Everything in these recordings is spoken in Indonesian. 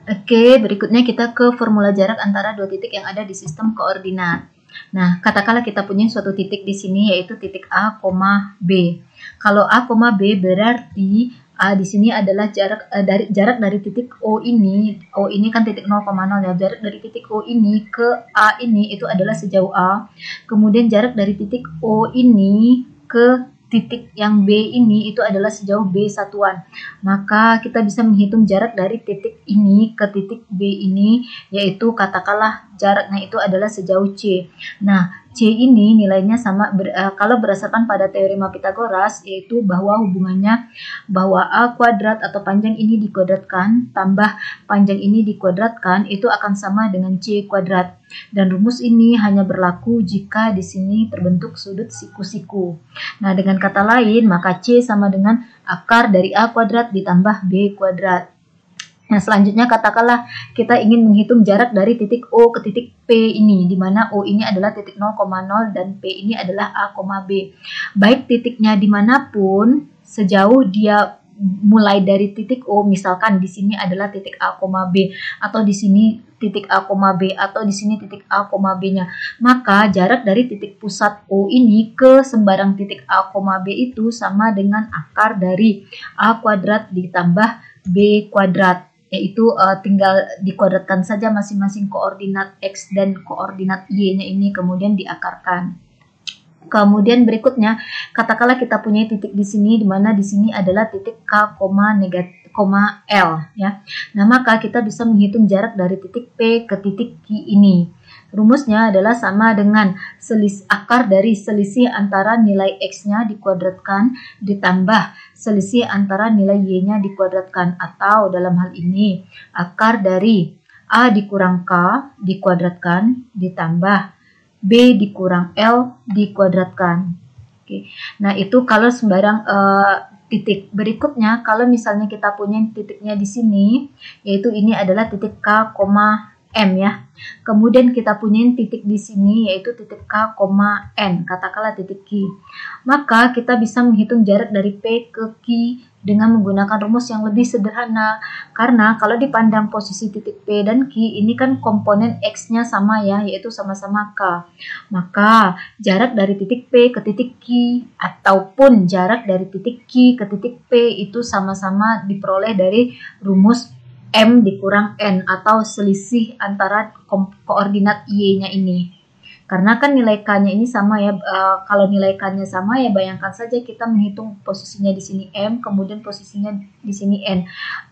Oke, berikutnya kita ke formula jarak antara dua titik yang ada di sistem koordinat. Nah, katakanlah kita punya suatu titik di sini yaitu titik A, B. Kalau A, B berarti A di sini adalah jarak dari titik O ini. O ini kan titik 0,0 ya. Jarak dari titik O ini ke A ini itu adalah sejauh A. Kemudian jarak dari titik O ini ke titik yang B ini itu adalah sejauh B satuan. Maka kita bisa menghitung jarak dari titik ini ke titik B ini, yaitu katakanlah jaraknya itu adalah sejauh C. Nah, C ini nilainya sama kalau berdasarkan pada teorema Pitagoras, yaitu bahwa hubungannya bahwa A kuadrat atau panjang ini dikuadratkan tambah panjang ini dikuadratkan itu akan sama dengan C kuadrat. Dan rumus ini hanya berlaku jika di sini terbentuk sudut siku-siku. Nah, dengan kata lain, maka C sama dengan akar dari A kuadrat ditambah B kuadrat. Nah, selanjutnya katakanlah kita ingin menghitung jarak dari titik O ke titik P ini, di mana O ini adalah titik 0,0 dan P ini adalah A, B. Baik titiknya dimanapun, sejauh dia mulai dari titik O, misalkan di sini adalah titik A, B, atau di sini titik A, B, atau di sini titik A, B-nya. Maka jarak dari titik pusat O ini ke sembarang titik A, B itu sama dengan akar dari A kuadrat ditambah B kuadrat. Yaitu tinggal dikuadratkan saja masing-masing koordinat X dan koordinat Y-nya ini kemudian diakarkan. Kemudian berikutnya, katakanlah kita punya titik di sini, di mana di sini adalah titik K, L ya. Nah, maka kita bisa menghitung jarak dari titik P ke titik Q ini. Rumusnya adalah sama dengan akar dari selisih antara nilai X-nya dikuadratkan ditambah selisih antara nilai Y-nya dikuadratkan, atau dalam hal ini akar dari A dikurang K dikuadratkan ditambah B dikurang L dikuadratkan. Oke. Nah, itu kalau sembarang titik. Berikutnya, kalau misalnya kita punya titiknya di sini, yaitu ini adalah titik K, M ya. Kemudian kita punya titik di sini yaitu titik K, N, katakanlah titik Q. Maka kita bisa menghitung jarak dari P ke Q dengan menggunakan rumus yang lebih sederhana. Karena kalau dipandang posisi titik P dan Q ini kan komponen X-nya sama ya, yaitu sama-sama K. Maka jarak dari titik P ke titik Q ataupun jarak dari titik Q ke titik P itu sama-sama diperoleh dari rumus M dikurang N atau selisih antara koordinat Y-nya ini. Karena kan nilai K-nya ini sama ya, kalau nilai K-nya sama ya bayangkan saja kita menghitung posisinya di sini M, kemudian posisinya di sini N.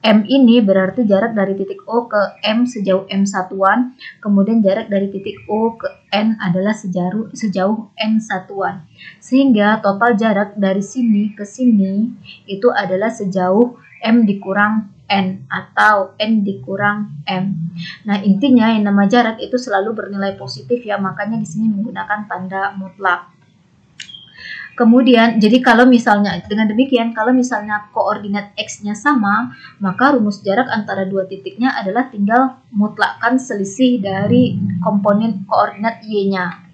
M ini berarti jarak dari titik O ke M sejauh M satuan, kemudian jarak dari titik O ke N adalah sejauh N satuan. Sehingga total jarak dari sini ke sini itu adalah sejauh M dikurang N atau N dikurang M. Nah, intinya yang nama jarak itu selalu bernilai positif ya, makanya di sini menggunakan tanda mutlak. Kemudian, jadi kalau misalnya dengan demikian, kalau misalnya koordinat X-nya sama, maka rumus jarak antara dua titiknya adalah tinggal mutlakkan selisih dari komponen koordinat Y-nya.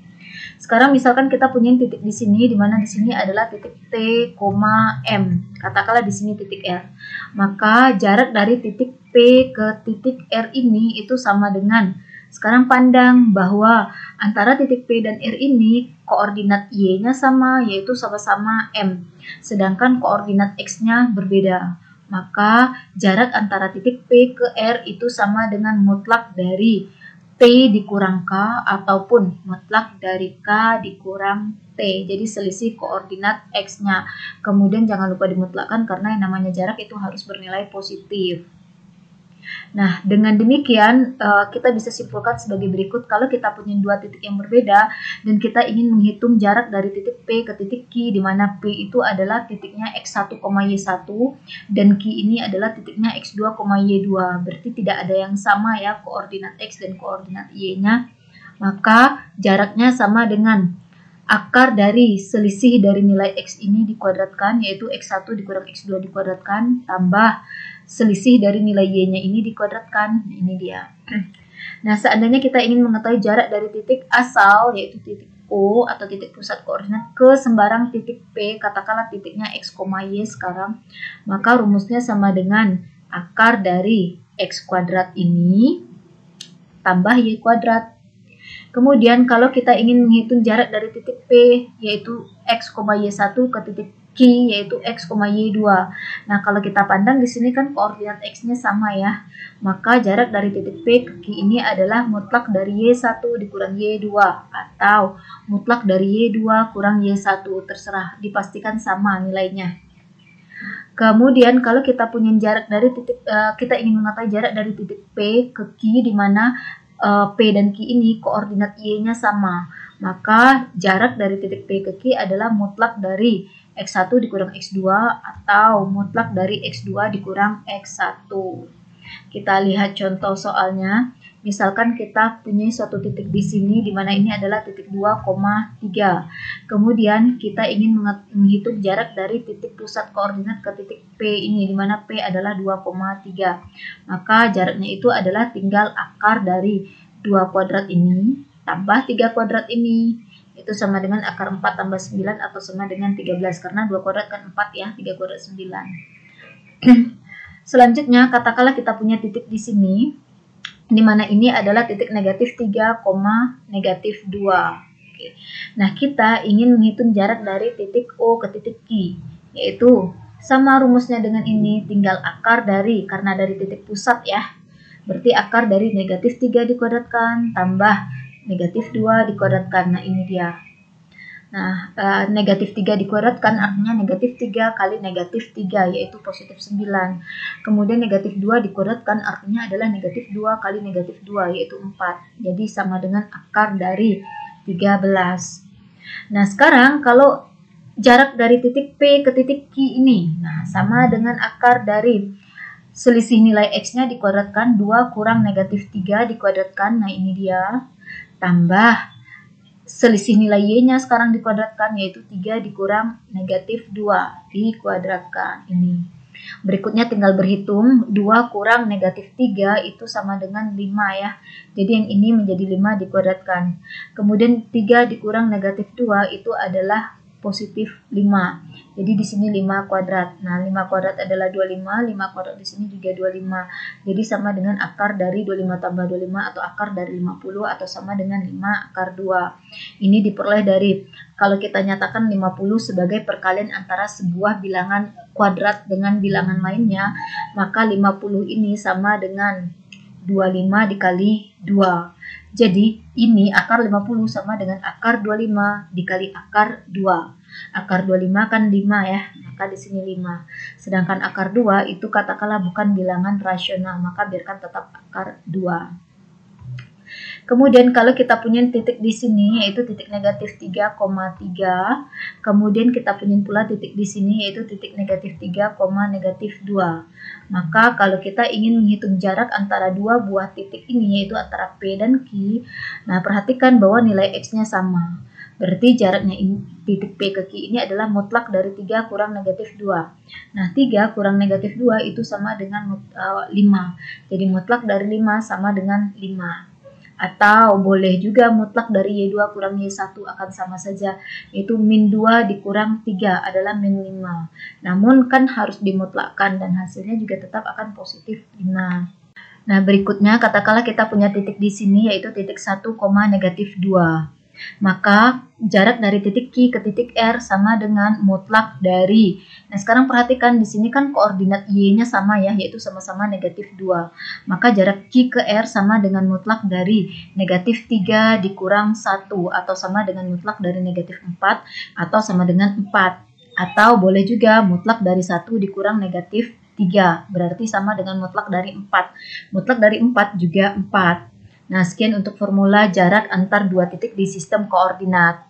Sekarang misalkan kita punya titik di sini, di mana di sini adalah titik T, M. Katakanlah di sini titik R. Maka jarak dari titik P ke titik R ini itu sama dengan, sekarang pandang bahwa antara titik P dan R ini koordinat Y-nya sama, yaitu sama-sama M. Sedangkan koordinat X-nya berbeda. Maka jarak antara titik P ke R itu sama dengan mutlak dari P dikurang K ataupun mutlak dari K dikurang T. Jadi selisih koordinat X-nya. Kemudian jangan lupa dimutlakkan karena yang namanya jarak itu harus bernilai positif. Nah, dengan demikian kita bisa simpulkan sebagai berikut. Kalau kita punya dua titik yang berbeda dan kita ingin menghitung jarak dari titik P ke titik Q, di mana P itu adalah titiknya X1, Y1 dan Q ini adalah titiknya X2, Y2. Berarti tidak ada yang sama ya koordinat X dan koordinat Y-nya. Maka jaraknya sama dengan akar dari selisih dari nilai X ini dikuadratkan, yaitu X1 dikurang X2 dikuadratkan, tambah selisih dari nilai Y-nya ini dikuadratkan. Ini dia. Nah, seandainya kita ingin mengetahui jarak dari titik asal, yaitu titik O atau titik pusat koordinat ke sembarang titik P, katakanlah titiknya X, Y sekarang, maka rumusnya sama dengan akar dari X kuadrat ini tambah Y kuadrat. Kemudian kalau kita ingin menghitung jarak dari titik P, yaitu X, Y1 ke titik Q, yaitu X, Y2. Nah, kalau kita pandang di sini kan koordinat X-nya sama ya. Maka jarak dari titik P ke Q ini adalah mutlak dari Y1 dikurang Y2. Atau mutlak dari Y2 kurang Y1. Terserah, dipastikan sama nilainya. Kemudian kalau kita punya jarak dari titik, kita ingin mengetahui jarak dari titik P ke Q, di mana P dan Q ini koordinat Y-nya sama. Maka jarak dari titik P ke Q adalah mutlak dari X1 dikurang X2 atau mutlak dari X2 dikurang X1. Kita lihat contoh soalnya. Misalkan kita punya suatu titik di sini, di mana ini adalah titik 2,3. Kemudian kita ingin menghitung jarak dari titik pusat koordinat ke titik P ini, di mana P adalah 2,3. Maka jaraknya itu adalah tinggal akar dari 2 kuadrat ini tambah 3 kuadrat ini. Itu sama dengan akar 4 tambah 9 atau sama dengan 13. Karena 2 kuadrat kan 4 ya, 3 kuadrat 9. Selanjutnya, katakanlah kita punya titik di sini, di mana ini adalah titik negatif 3, negatif 2. Oke. Nah, kita ingin menghitung jarak dari titik O ke titik Q, yaitu sama rumusnya dengan ini, tinggal akar dari, karena dari titik pusat ya, berarti akar dari negatif 3 dikuadratkan tambah negatif 2 dikuadratkan. Nah, ini dia. Nah, negatif 3 dikuadratkan artinya negatif 3 kali negatif 3, yaitu positif 9. Kemudian negatif 2 dikuadratkan artinya adalah negatif 2 kali negatif 2, yaitu 4. Jadi sama dengan akar dari 13. Nah, sekarang kalau jarak dari titik P ke titik Q ini, nah sama dengan akar dari selisih nilai X-nya dikuadratkan 2 kurang negatif 3 dikuadratkan. Nah, ini dia. Tambah selisih nilai Y-nya sekarang dikuadratkan, yaitu 3 dikurang negatif 2 dikuadratkan. Ini. Berikutnya tinggal berhitung, 2 kurang negatif 3 itu sama dengan 5 ya. Jadi yang ini menjadi 5 dikuadratkan. Kemudian 3 dikurang negatif 2 itu adalah positif 5. Jadi di sini 5 kuadrat. Nah, 5 kuadrat adalah 25, 5 kuadrat di sini juga 25. Jadi sama dengan akar dari 25 tambah 25 atau akar dari 50 atau sama dengan 5 akar 2. Ini diperoleh dari, kalau kita nyatakan 50 sebagai perkalian antara sebuah bilangan kuadrat dengan bilangan lainnya, maka 50 ini sama dengan 25 dikali 2. Jadi ini akar 50 sama dengan akar 25 dikali akar 2. Akar 25 kan 5 ya, maka di sini 5. Sedangkan akar 2 itu katakanlah bukan bilangan rasional, maka biarkan tetap akar 2. Kemudian kalau kita punya titik di sini yaitu titik negatif 3,3, kemudian kita punya pula titik di sini yaitu titik negatif 3, negatif 2. Maka kalau kita ingin menghitung jarak antara dua buah titik ini yaitu antara P dan Q, nah perhatikan bahwa nilai X-nya sama. Berarti jaraknya titik P ke Q ini adalah mutlak dari 3 kurang negatif 2. Nah, 3 kurang negatif 2 itu sama dengan 5. Jadi mutlak dari 5 sama dengan 5. Atau boleh juga mutlak dari Y2 kurang Y1 akan sama saja, yaitu min 2 dikurang 3 adalah min 5. Namun kan harus dimutlakkan dan hasilnya juga tetap akan positif 5. Nah, berikutnya katakanlah kita punya titik di sini yaitu titik 1, negatif 2. Maka jarak dari titik Q ke titik R sama dengan mutlak dari. Nah, sekarang perhatikan di sini kan koordinat Y-nya sama ya, yaitu sama-sama negatif 2. Maka jarak Q ke R sama dengan mutlak dari negatif 3 dikurang 1 atau sama dengan mutlak dari negatif 4 atau sama dengan 4. Atau boleh juga mutlak dari 1 dikurang negatif 3, berarti sama dengan mutlak dari 4. Mutlak dari 4 juga 4. Nah, sekian untuk formula jarak antar dua titik di sistem koordinat.